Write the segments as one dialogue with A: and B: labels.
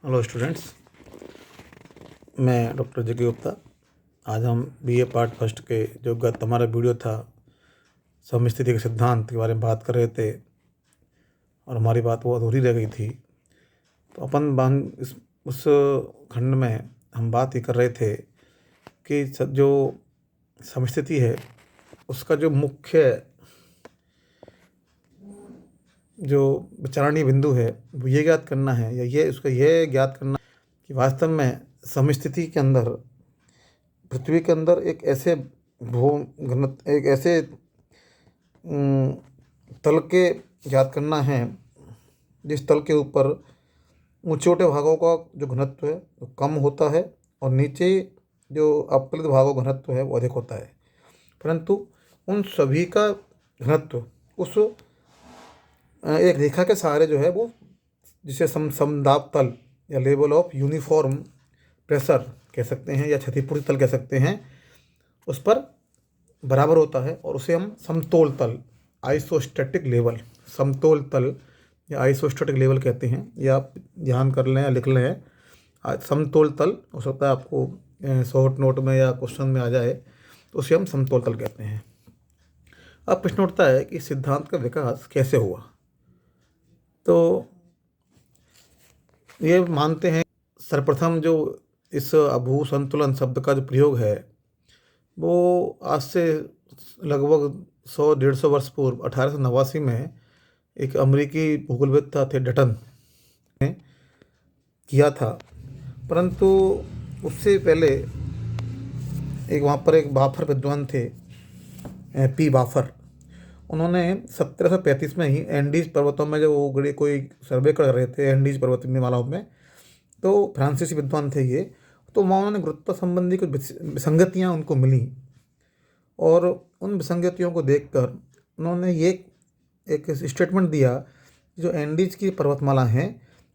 A: Hello students, मैं doctor Jaggi Gupta. आज हम बीए पार्ट फर्स्ट के जो गत हमारा वीडियो था समस्थिति के सिद्धांत के बारे में बात कर रहे थे और हमारी बात वो अधूरी रह गई थी। तो उस खंड में हम बात ही कर रहे थे कि जो समस्थिति है उसका जो मुख्य जो विचारणीय बिंदु है वो ये ज्ञात करना है या ये ज्ञात करना कि वास्तव में समस्थिति के अंदर पृथ्वी के अंदर एक ऐसे तल के ज्ञात करना है जिस तल के ऊपर ऊंचे ऊंचे भागों का जो घनत्व है वो कम होता है और नीचे जो अपलित भागों का घनत्व है वो अधिक होता है। परंतु उन सभी का घनत्व उस एक रेखा के सहारे जो है वो जिसे समदाब तल या लेवल ऑफ यूनिफॉर्म प्रेशर कह सकते हैं या क्षतिपूर्ति तल कह सकते हैं, उस पर बराबर होता है और उसे हम समतोल तल आइसोस्टैटिक लेवल समतोल तल या आइसोस्टैटिक लेवल कहते हैं। या आप ध्यान कर लें या लिख लें, समतोल तल हो सकता है आपको शॉर्ट नोट में या क्वेश्चन में आ जाए, तो उसे हम समतोल तल कहते हैं। अब प्रश्न उठता है कि सिद्धांत का विकास कैसे हुआ। तो ये मानते हैं सर्वप्रथम जो इस अभू संतुलन शब्द का जो प्रयोग है वो आज से लगभग 100-150 वर्ष पूर्व 1889 में एक अमेरिकी भूगोलवेत्ता थे डटन ने किया था। परंतु उससे पहले एक वहाँ पर एक बाफर विद्वान थे, पी बाफर। उन्होंने 1735 में ही एंडीज पर्वतों में जब वो गड़े कोई सर्वे कर रहे थे एंडीज पर्वत मालाओं में, तो फ्रांसीसी विद्वान थे ये। तो वहाँ उन्होंने गुरुत्व संबंधी कुछ विसंगतियाँ उनको मिली और उन विसंगतियों को देखकर उन्होंने ये एक स्टेटमेंट दिया, जो एंडीज की पर्वतमाला हैं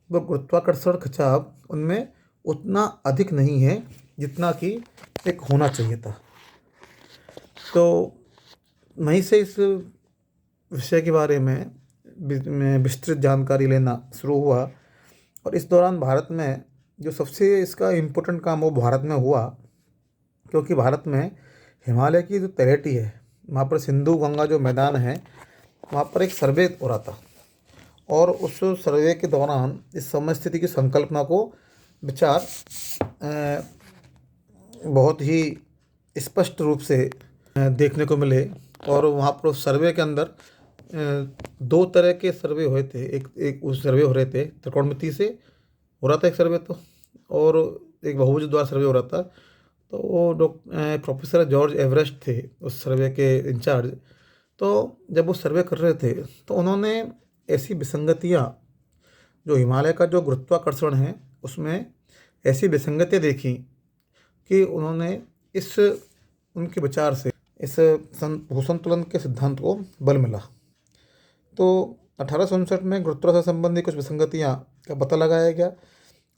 A: वो गुरुत्वाकर्षण खिंचाव उनमें उतना अधिक नहीं है जितना कि एक होना चाहिए था। तो वहीं से इस विषय के बारे में विस्तृत जानकारी लेना शुरू हुआ और इस दौरान भारत में जो सबसे इसका इम्पोर्टेंट काम वो भारत में हुआ, क्योंकि भारत में हिमालय की जो तलहटी है वहाँ पर सिंधु गंगा जो मैदान है वहाँ पर एक सर्वे हो रहा था और उस सर्वे के दौरान इस समस्थिति की संकल्पना को विचार बहुत ही स्पष्ट रूप से देखने को मिले। और वहाँ पर उस सर्वे के अंदर दो तरह के सर्वे हुए थे। एक उस सर्वे हो रहे थे त्रिकोणमिति से हो रहा था एक सर्वे, तो और एक बहुभुज द्वारा सर्वे हो रहा था। तो वो प्रोफेसर जॉर्ज एवरेस्ट थे उस सर्वे के इंचार्ज। तो जब वो सर्वे कर रहे थे तो उन्होंने ऐसी विसंगतियाँ जो हिमालय का जो गुरुत्वाकर्षण है उसमें ऐसी विसंगतियाँ देखी कि उन्होंने उनके विचार से इस भूसंतुलन के सिद्धांत को बल मिला। तो 1859 में गुरुत्वाकर्षण संबंधी कुछ विसंगतियाँ का पता लगाया गया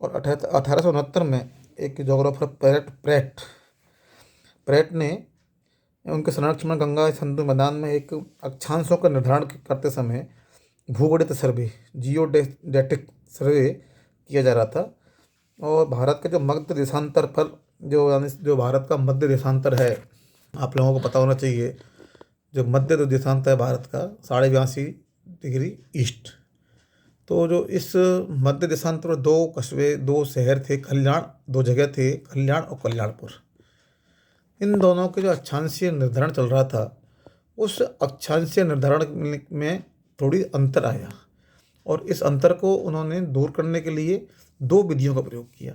A: और 1869 में एक जोग्राफर प्रेट ने उनके संरक्षण गंगा सिंधु मैदान में एक अक्षांशों का निर्धारण करते समय भूगणित सर्वे जियोडेटिक सर्वे किया जा रहा था। और भारत के जो मध्य देशांतर पर जो भारत का मध्य देशांतर है, आप लोगों को पता होना चाहिए, जो मध्य देशांतर है भारत का 82.5 डिग्री ईस्ट। तो जो इस मध्य देशांतर में दो कस्बे, दो शहर थे, दो जगह थे, कल्याण और कल्याणपुर। इन दोनों के जो अक्षांशीय निर्धारण चल रहा था उस अक्षांशीय निर्धारण में थोड़ी अंतर आया और इस अंतर को उन्होंने दूर करने के लिए दो विधियों का प्रयोग किया।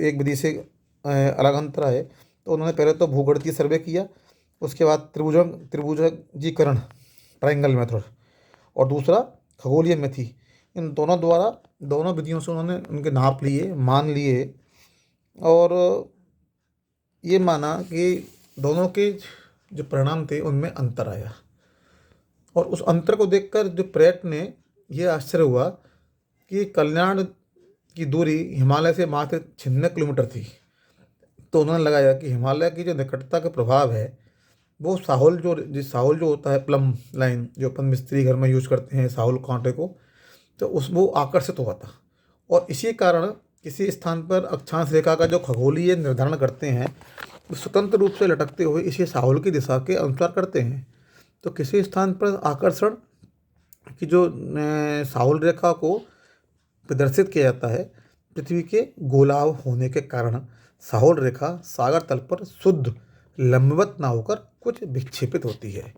A: एक विधि से अलग अंतर आए तो उन्होंने पहले तो भूगणितीय सर्वे किया, उसके बाद त्रिभुजीकरण ट्रायंगल मेथड, और दूसरा खगोलीय मेथी। इन दोनों विधियों से उन्होंने उनके नाप लिए, मान लिए और ये माना कि दोनों के जो परिणाम थे उनमें अंतर आया। और उस अंतर को देखकर जो प्रेट ने यह आश्चर्य हुआ कि कल्याण की दूरी हिमालय से मात्र 96 किलोमीटर थी। तो उन्होंने लगाया कि हिमालय की जो निकटता का प्रभाव है वो साहुल जो होता है, प्लम लाइन जो अपन मिस्त्री घर में यूज करते हैं साहुल कांटे को, तो वो आकर्षित हुआ था और इसी कारण किसी स्थान पर अक्षांश रेखा का जो खगोलीय निर्धारण करते हैं वो स्वतंत्र रूप से लटकते हुए इसे साहुल की दिशा के अनुसार करते हैं। तो किसी स्थान पर आकर्षण की जो साहुल रेखा को प्रदर्शित किया जाता है, पृथ्वी के गोलाव होने के कारण साहुल रेखा सागर तल पर शुद्ध लंबवत ना होकर कुछ विक्षेपित होती है।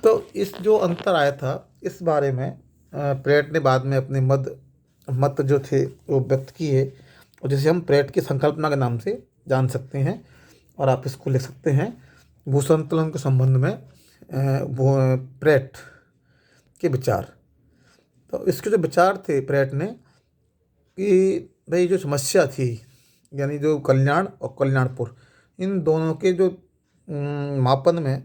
A: तो इस जो अंतर आया था इस बारे में प्रेट ने बाद में अपने मत जो थे वो व्यक्त किए, और जिसे हम प्रेट की संकल्पना के नाम से जान सकते हैं। और आप इसको लिख सकते हैं भूसंतुलन के संबंध में वो प्रेट के विचार। तो इसके जो विचार थे प्रेट ने कि भाई जो समस्या थी, यानी जो कल्याण और कल्याणपुर, इन दोनों के जो मापन में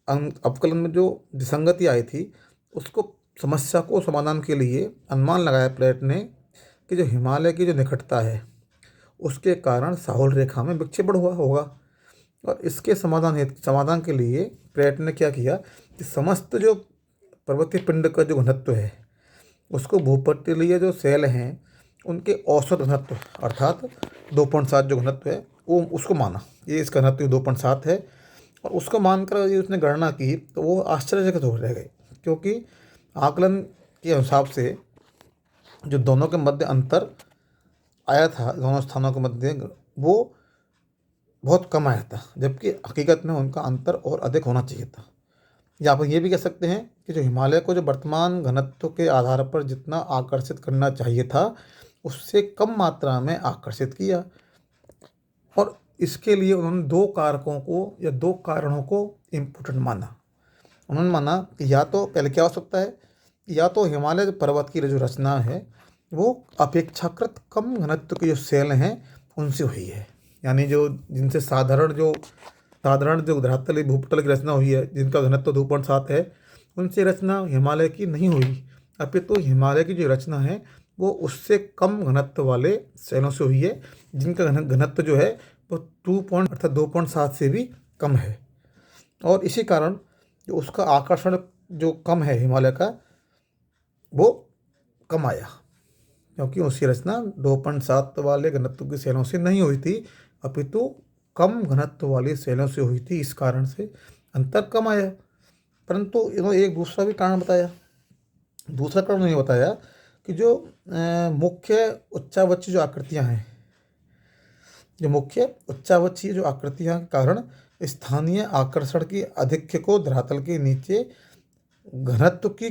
A: अवकलन में जो विसंगति आई थी, उसको समस्या को समाधान के लिए अनुमान लगाया प्लेट ने कि जो हिमालय की जो निकटता है उसके कारण साहुल रेखा में विक्षेपण हुआ होगा। और इसके समाधान के लिए प्लेट ने क्या किया कि समस्त जो पर्वतीय पिंड का जो घनत्व है उसको भूपटलीय जो सेल हैं उनके औसत घनत्व अर्थात 2.7 जो घनत्व है वो उसको माना, ये इसका घनत्व 2.7 है। और उसको मानकर ये उसने गणना की तो वो आश्चर्यचकित हो रह गए, क्योंकि आकलन के हिसाब से जो दोनों के मध्य अंतर आया था, दोनों स्थानों के मध्य वो बहुत कम आया था, जबकि हकीकत में उनका अंतर और अधिक होना चाहिए था। या आप ये भी कह सकते हैं कि जो हिमालय को जो वर्तमान घनत्व के आधार पर जितना आकर्षित करना चाहिए था उससे कम मात्रा में आकर्षित किया। और इसके लिए उन्होंने दो कारकों को या दो कारणों को इम्पोर्टेंट माना। उन्होंने माना कि या तो पहले क्या हो सकता है, या तो हिमालय पर्वत की जो रचना है वो अपेक्षाकृत कम घनत्व के जो सेल हैं उनसे हुई है, यानी जो जिनसे साधारण जो धरातल भूपटल की रचना हुई है जिनका घनत्व 2.7 है, उनसे रचना हिमालय की नहीं हुई, अपितु तो हिमालय की जो रचना है वो उससे कम घनत्व वाले सेलों से हुई है जिनका घनत्व जो है वो 2.7 से भी कम है। और इसी कारण जो उसका आकर्षण जो कम है हिमालय का वो कम आया, क्योंकि उसकी रचना 2.7 वाले घनत्व की सेलों से नहीं हुई थी, अपितु कम घनत्व वाली सेलों से हुई थी। इस कारण से अंतर कम आया। परंतु इन्होंने एक दूसरा भी कारण बताया। दूसरा कारण ये बताया कि जो मुख्य उच्चावची जो आकृतियाँ हैं, जो मुख्य उच्चावची जो आकृतियाँ के कारण स्थानीय आकर्षण की आधिक्य को धरातल के नीचे घनत्व की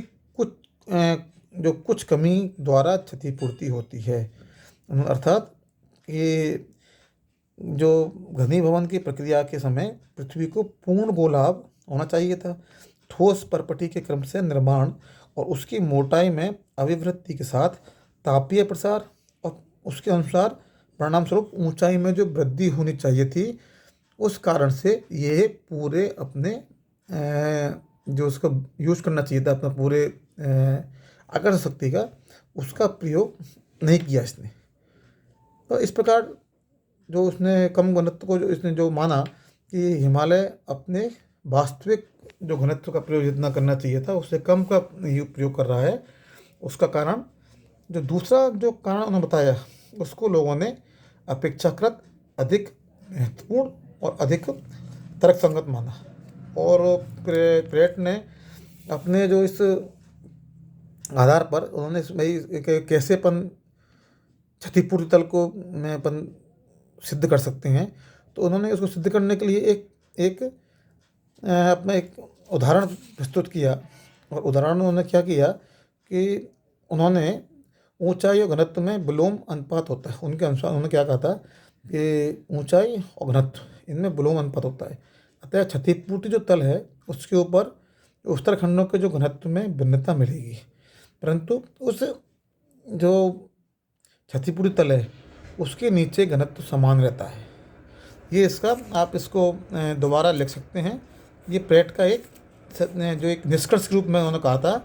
A: कुछ कमी द्वारा क्षतिपूर्ति होती है। अर्थात ये जो घनीभवन की प्रक्रिया के समय पृथ्वी को पूर्ण गोलाभ होना चाहिए था। ठोस परपटी के क्रम से निर्माण और उसकी मोटाई में अभिवृद्धि के साथ तापीय प्रसार और उसके अनुसार परिणाम स्वरूप ऊंचाई में जो वृद्धि होनी चाहिए थी, उस कारण से ये पूरे अपने जो उसका यूज करना चाहिए था अपना पूरे आकर्षण शक्ति का, उसका प्रयोग नहीं किया इसने। तो इस प्रकार जो उसने कम घनत्व को जो इसने जो माना कि हिमालय अपने वास्तविक जो घनत्व का प्रयोग जितना करना चाहिए था उससे कम का प्रयोग कर रहा है, उसका कारण जो दूसरा जो कारण उन्होंने बताया उसको लोगों ने अपेक्षाकृत अधिक महत्वपूर्ण और अधिक तर्कसंगत माना। और प्रेट ने अपने जो इस आधार पर उन्होंने इसमें कैसेपन क्षतिपूर्ति तल को में अपन सिद्ध कर सकते हैं, तो उन्होंने उसको सिद्ध करने के लिए अपना एक उदाहरण प्रस्तुत किया। और उदाहरण उन्होंने क्या किया कि उन्होंने ऊंचाई और घनत्व में विलोम अनुपात होता है। उनके अनुसार उन्होंने क्या कहा था कि ऊंचाई और घनत्व इनमें विलोम अनुपात होता है, अतः क्षतिपूर्ति जो तल है उसके ऊपर उत्तरखंडों के जो घनत्व में भिन्नता मिलेगी, परंतु उस जो क्षतिपूर्ति तल है उसके नीचे घनत्व समान रहता है। ये इसका आप इसको दोबारा लिख सकते हैं। ये प्रेट का जो एक निष्कर्ष के रूप में उन्होंने कहा था,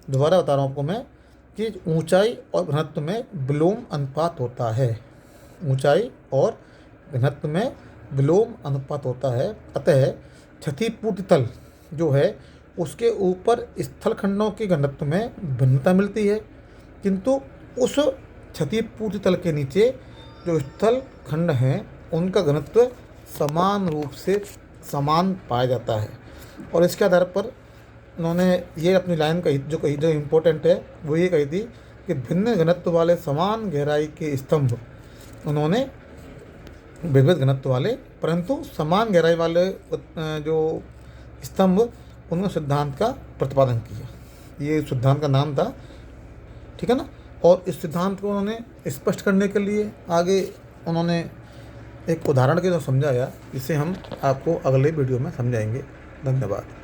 A: दोबारा बता रहा हूँ आपको मैं, कि ऊंचाई और घनत्व में विलोम अनुपात होता है। ऊंचाई और घनत्व में विलोम अनुपात होता है, अतः क्षतिपूर्ति तल जो है उसके ऊपर स्थलखंडों के घनत्व में भिन्नता मिलती है, किंतु उस क्षतिपूर्ति तल के नीचे जो स्थल खंड हैं उनका घनत्व समान रूप से समान पाया जाता है। और इसके आधार पर उन्होंने ये अपनी लाइन कही जो इम्पोर्टेंट है वो ये कही थी कि भिन्न घनत्व वाले समान गहराई के स्तंभ, उन्होंने विविध घनत्व वाले परंतु समान गहराई वाले जो स्तंभ, उन्होंने सिद्धांत का प्रतिपादन किया। ये सिद्धांत का नाम था, ठीक है ना। और इस सिद्धांत को उन्होंने स्पष्ट करने के लिए आगे उन्होंने एक उदाहरण के जो समझाया, जिसे हम आपको अगले वीडियो में समझाएंगे। धन्यवाद।